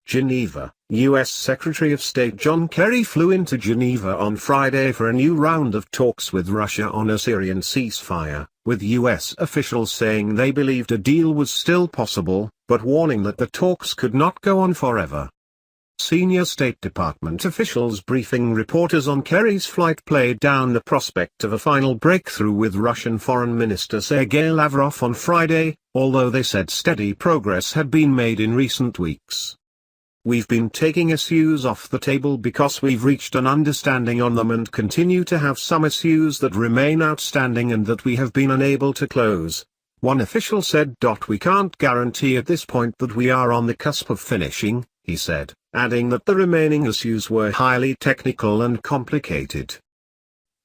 Geneva. U.S. Secretary of State John Kerry flew into Geneva on Friday for a new round of talks with Russia on a Syrian ceasefire, with U.S. officials saying they believed a deal was still possible, but warning that the talks could not go on forever. Senior State Department officials briefing reporters on Kerry's flight played down the prospect of a final breakthrough with Russian Foreign Minister Sergei Lavrov on Friday, although they said steady progress had been made in recent weeks. "We've been taking issues off the table because we've reached an understanding on them and continue to have some issues that remain outstanding and that we have been unable to close," one official said. "We can't guarantee at this point that we are on the cusp of finishing," he said, adding that the remaining issues were highly technical and complicated.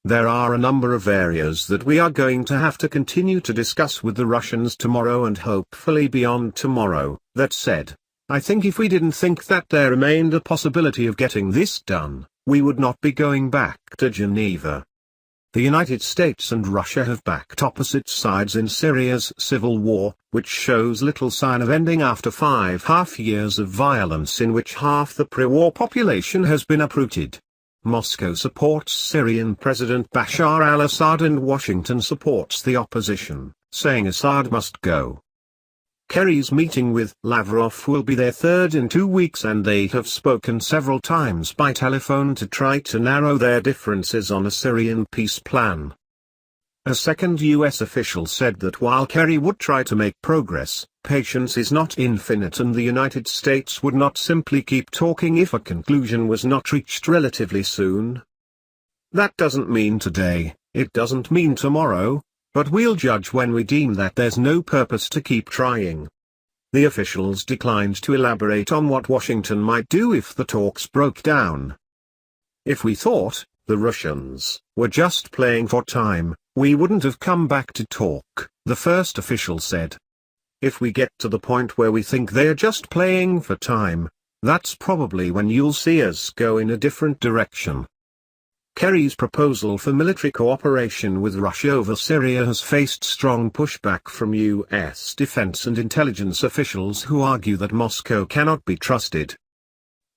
"There are a number of areas that we are going to have to continue to discuss with the Russians tomorrow and hopefully beyond tomorrow," that said. "I think if we didn't think that there remained a possibility of getting this done, we would not be going back to Geneva." The United States and Russia have backed opposite sides in Syria's civil war, which shows little sign of ending after 5.5 years of violence in which half the pre-war population has been uprooted. Moscow supports Syrian President Bashar al-Assad and Washington supports the opposition, saying Assad must go. Kerry's meeting with Lavrov will be their third in 2 weeks, and they have spoken several times by telephone to try to narrow their differences on a Syrian peace plan. A second U.S. official said that while Kerry would try to make progress, patience is not infinite and the United States would not simply keep talking if a conclusion was not reached relatively soon. "That doesn't mean today, it doesn't mean tomorrow, but we'll judge when we deem that there's no purpose to keep trying." The officials declined to elaborate on what Washington might do if the talks broke down. "If we thought the Russians were just playing for time, we wouldn't have come back to talk," the first official said. "If we get to the point where we think they're just playing for time, that's probably when you'll see us go in a different direction." Kerry's proposal for military cooperation with Russia over Syria has faced strong pushback from U.S. defense and intelligence officials who argue that Moscow cannot be trusted.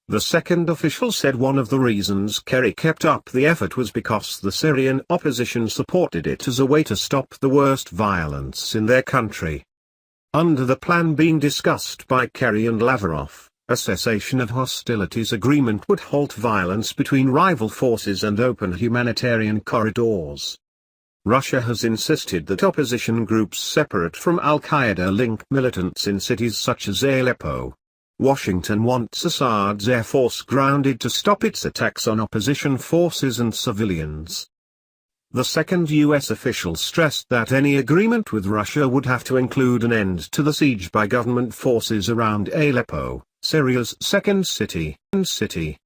The second official said one of the reasons Kerry kept up the effort was because the Syrian opposition supported it as a way to stop the worst violence in their country. Under the plan being discussed by Kerry and Lavrov, a cessation of hostilities agreement would halt violence between rival forces and open humanitarian corridors. Russia has insisted that opposition groups separate from al-Qaeda-linked militants in cities such as Aleppo. Washington wants Assad's air force grounded to stop its attacks on opposition forces and civilians. The second U.S. official stressed that any agreement with Russia would have to include an end to the siege by government forces around Aleppo, Syria's second city.